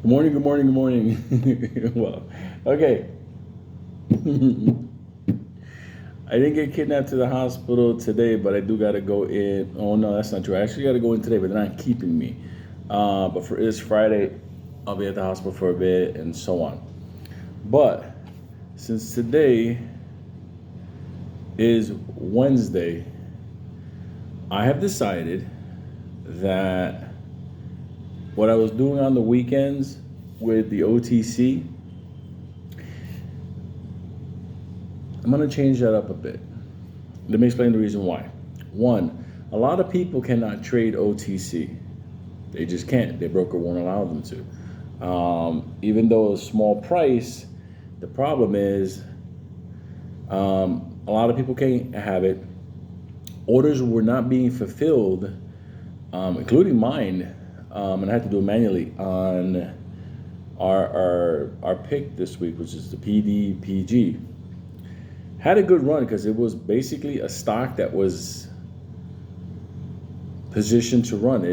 Good morning, good morning, good morning. Well, okay. I didn't get kidnapped to the hospital today, but I do got to go in. Oh, no, that's not true. I actually got to go in today, but they're not keeping me. But for this Friday, I'll be at the hospital for a bit and so on. But since today is Wednesday, I have decided that what I was doing on the weekends with the OTC, I'm going to change that up a bit. Let me explain the reason why. One, a lot of people cannot trade OTC. They just can't. Their broker won't allow them to. Even though a small price, the problem is a lot of people can't have it. Orders were not being fulfilled, including mine, and I had to do it manually on our pick this week, which is the PDPG. Had a good run because it was basically a stock that was positioned to run.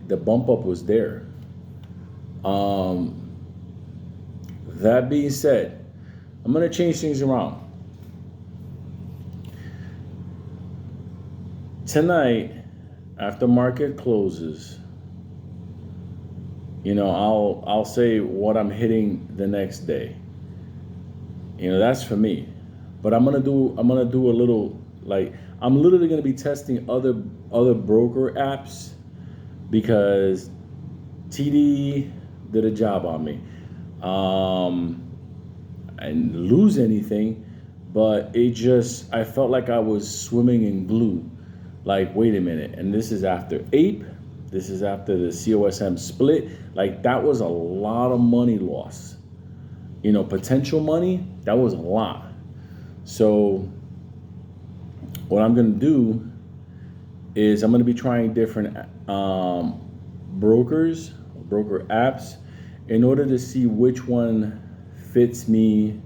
The bump up was there. That being said, I'm gonna change things around. Tonight, after market closes, I'll say what I'm hitting the next day. That's for me. But I'm gonna do a little, like, I'm literally gonna be testing other broker apps because TD did a job on me. I didn't lose anything, but I felt like I was swimming in glue. Like, wait a minute, and this is after APE, this is after the COSM split. Like, that was a lot of money lost. Potential money, that was a lot. So what I'm going to do is I'm going to be trying different broker apps in order to see which one fits me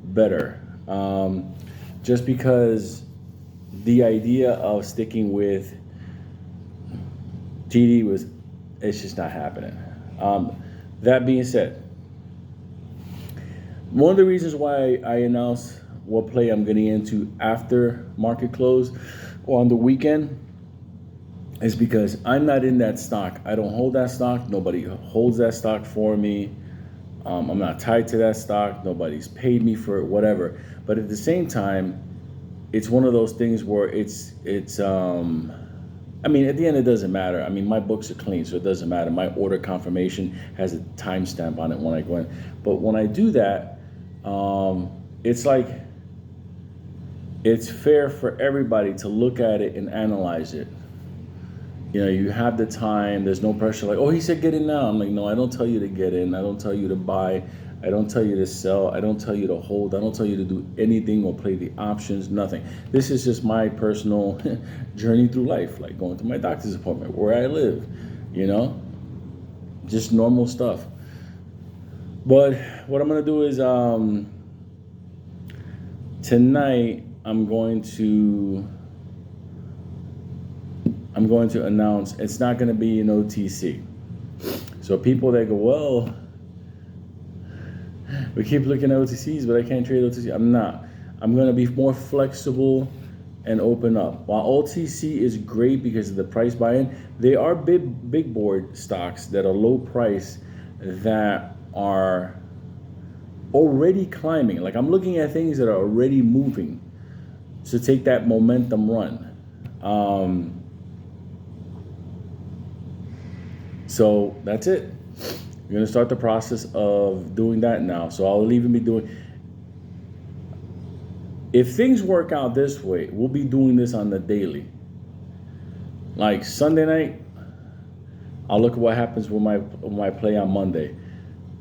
better. Just because the idea of sticking with TD it's just not happening. That being said, one of the reasons why I announced what play I'm getting into after market close or on the weekend is because I'm not in that stock. I don't hold that stock. Nobody holds that stock for me. I'm not tied to that stock. Nobody's paid me for it, whatever. But at the same time, it's one of those things where it's I mean, at the end, it doesn't matter. I mean, my books are clean, so it doesn't matter. My order confirmation has a timestamp on it when I go in. But when I do that, it's like it's fair for everybody to look at it and analyze it. You have the time. There's no pressure. Like, oh, he said get in now. I'm like, no, I don't tell you to get in. I don't tell you to buy. I don't tell you to sell. I don't tell you to hold. I don't tell you to do anything or play the options, nothing. This is just my personal journey through life, like going to my doctor's appointment, where I live, just normal stuff. But what I'm going to do is tonight I'm going to announce it's not going to be an OTC. So people that go, well, we keep looking at OTCs, but I can't trade OTC. I'm not. I'm going to be more flexible and open up. While OTC is great because of the price buy-in, they are big board stocks that are low price that are already climbing. Like, I'm looking at things that are already moving to take that momentum run. So that's it. We're going to start the process of doing that now. So I'll even be doing, if things work out this way, we'll be doing this on the daily. Like Sunday night, I'll look at what happens with my play on Monday.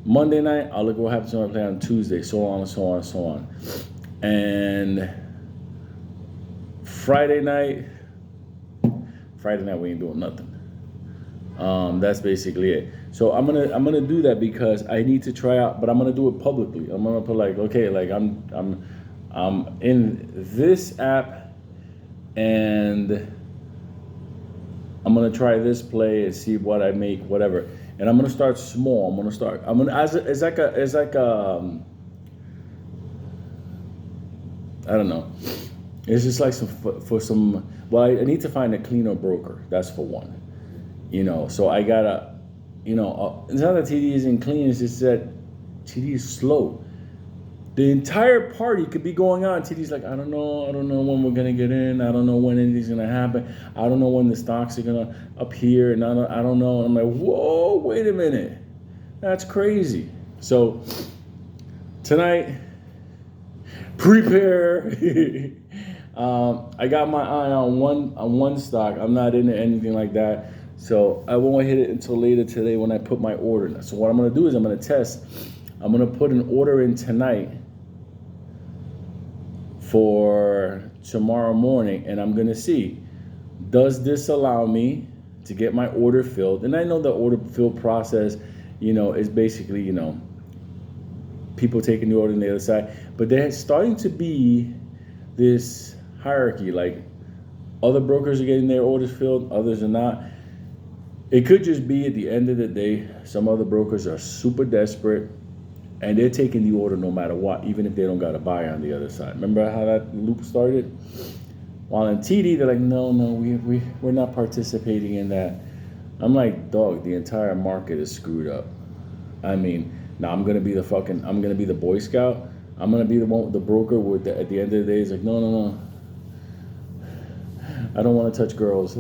Monday night, I'll look at what happens when I play on Tuesday, so on and so on and so on. And Friday night we ain't doing nothing. That's basically it. So I'm gonna do that because I need to try out, but I'm gonna do it publicly. I'm gonna put like, okay, like I'm in this app, and I'm gonna try this play and see what I make, whatever. and I'm gonna start small. I'm gonna as like I don't know. It's just like some for some. Well, I need to find a cleaner broker. That's for one. So I gotta, it's not that TD isn't clean. It's just that TD is slow. The entire party could be going on. TD's like, I don't know when we're gonna get in. I don't know when anything's gonna happen. I don't know when the stocks are gonna appear, and I don't know. And I'm like, whoa, wait a minute, that's crazy. So tonight, prepare. I got my eye on one stock. I'm not into anything like that, so I won't hit it until later today when I put my order in. So what I'm gonna do is I'm gonna test. I'm gonna put an order in tonight for tomorrow morning, and I'm gonna see, does this allow me to get my order filled? And I know the order fill process, is basically, people taking the order on the other side, but there's starting to be this hierarchy, like other brokers are getting their orders filled, others are not. It could just be at the end of the day, some other brokers are super desperate and they're taking the order no matter what, even if they don't got a buyer on the other side. Remember how that loop started? While in TD, they're like, no, we're not participating in that. I'm like, dog, the entire market is screwed up. I mean, now I'm gonna be the Boy Scout. I'm gonna be the one with the broker with at the end of the day is like, no. I don't want to touch girls.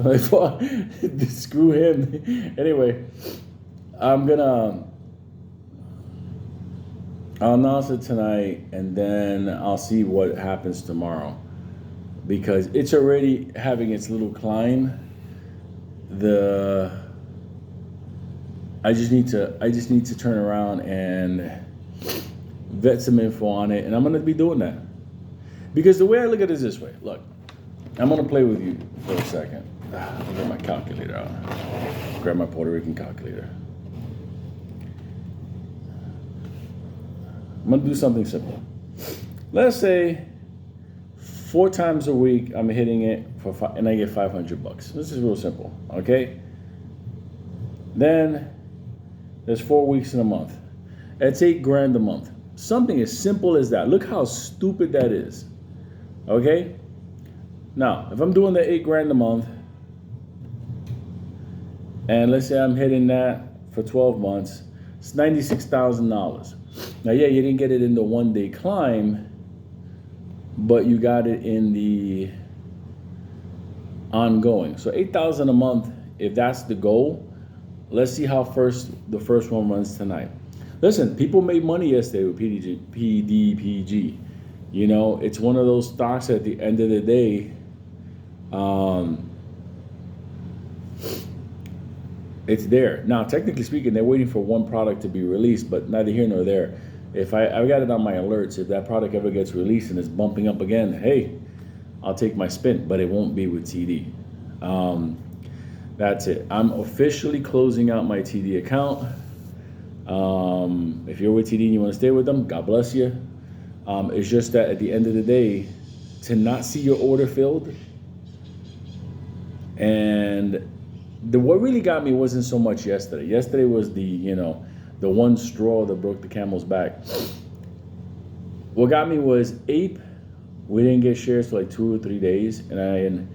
Screw him. Anyway, I'll announce it tonight, and then I'll see what happens tomorrow, because it's already having its little climb. I just need to turn around and vet some info on it, and I'm gonna be doing that, because the way I look at it is this way. Look, I'm gonna play with you for a second. I'll get my calculator out. Grab my Puerto Rican calculator. I'm gonna do something simple. Let's say 4 times a week I'm hitting it and I get $500. This is real simple, okay? Then there's 4 weeks in a month. That's $8,000 a month. Something as simple as that. Look how stupid that is. Okay? Now, if I'm doing the $8,000 a month, and let's say I'm hitting that for 12 months, it's $96,000. Now, yeah, you didn't get it in the 1-day climb, but you got it in the ongoing. So $8,000 a month, if that's the goal. Let's see how the first one runs tonight. Listen, people made money yesterday with PDPG. It's one of those stocks at the end of the day. It's there. Now, technically speaking, they're waiting for one product to be released, but neither here nor there. If I got it on my alerts, if that product ever gets released and it's bumping up again, hey, I'll take my spin, but it won't be with TD. That's it. I'm officially closing out my TD account. If you're with TD and you want to stay with them, God bless you. It's just that at the end of the day, to not see your order filled, and what really got me wasn't so much yesterday. Yesterday was the one straw that broke the camel's back. What got me was Ape. We didn't get shares for like 2 or 3 days, and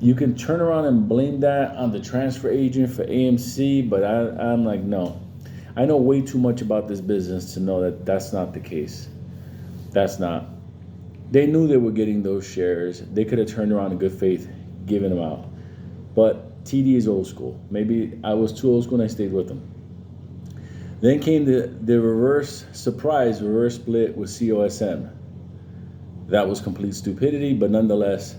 you can turn around and blame that on the transfer agent for AMC, but I'm like, no. I know way too much about this business to know that that's not the case. That's not. They knew they were getting those shares. They could have turned around in good faith, given them out. But TD is old school. Maybe I was too old school and I stayed with them. Then came the reverse split with COSM. That was complete stupidity, but nonetheless,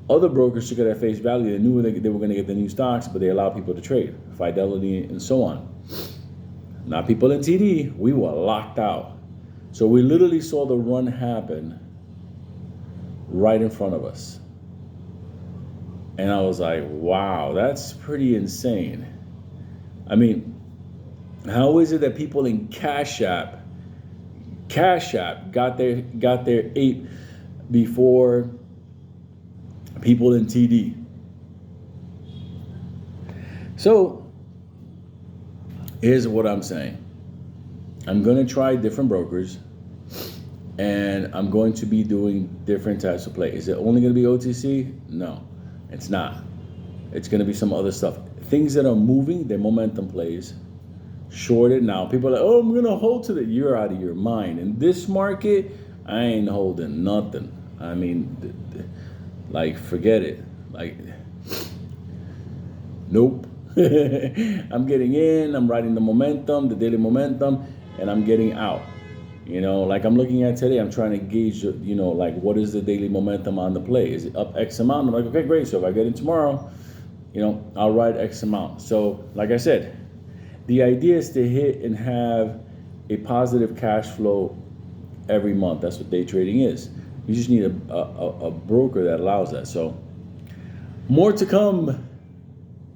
other brokers took it at face value. They knew they were going to get the new stocks, but they allowed people to trade, Fidelity and so on. Now, people in TD, we were locked out. So we literally saw the run happen right in front of us. And I was like, wow, that's pretty insane. I mean, how is it that people in Cash App got their ape before people in TD? So Here's what I'm saying. I'm going to try different brokers, and I'm going to be doing different types of play. Is it only going to be OTC? No, it's not. It's going to be some other stuff. Things that are moving, they're momentum plays. Shorted now. People are like, oh, I'm going to hold to that. You're out of your mind. In this market, I ain't holding nothing. I mean, like, forget it. Like, nope. I'm getting in, I'm riding the momentum, the daily momentum, and I'm getting out. You know, like I'm looking at today, I'm trying to gauge, you know, like what is the daily momentum on the play? Is it up X amount? I'm like, okay, great. So if I get in tomorrow, you know, I'll ride X amount. So like I said, the idea is to hit and have a positive cash flow every month. That's what day trading is. You just need a broker that allows that. So more to come.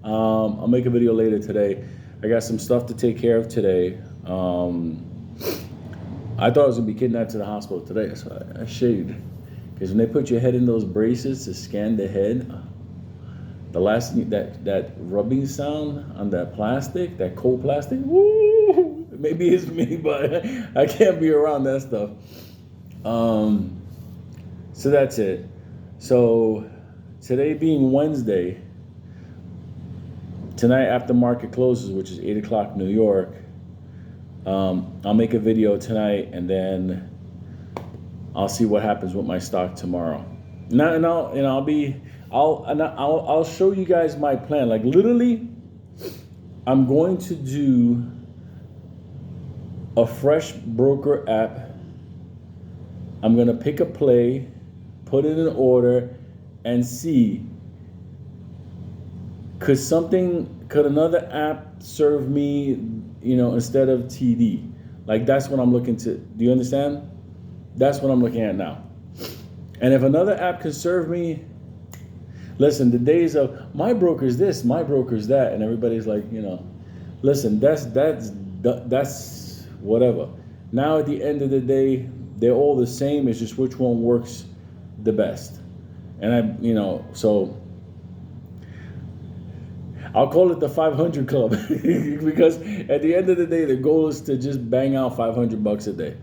I'll make a video later today. I got some stuff to take care of today. I thought I was gonna be kidnapped to the hospital today, so I shaved. Because when they put your head in those braces to scan the head, the last that rubbing sound on that plastic, that cold plastic, woo! Maybe it's me, but I can't be around that stuff. So that's it. So today being Wednesday, tonight after market closes, which is 8 o'clock New York, I'll make a video tonight, and then I'll see what happens with my stock tomorrow. I'll show you guys my plan. Like literally, I'm going to do a fresh broker app. I'm gonna pick a play, put it in order, and see. Could another app serve me, you know, instead of TD? Like that's what I'm looking to. Do you understand? That's what I'm looking at now. And if another app can serve me, listen, the days of my broker's this, my broker's that, and everybody's like, you know, listen, that's whatever. Now at the end of the day, they're all the same. It's just which one works the best. And so I'll call it the 500 Club because at the end of the day, the goal is to just bang out $500 a day.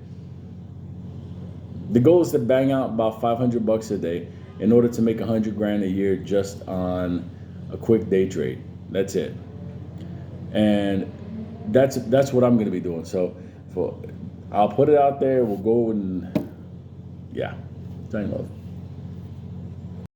The goal is to bang out about $500 a day in order to make 100 grand a year just on a quick day trade. That's it. And that's what I'm going to be doing. So I'll put it out there. We'll go and yeah, sign love.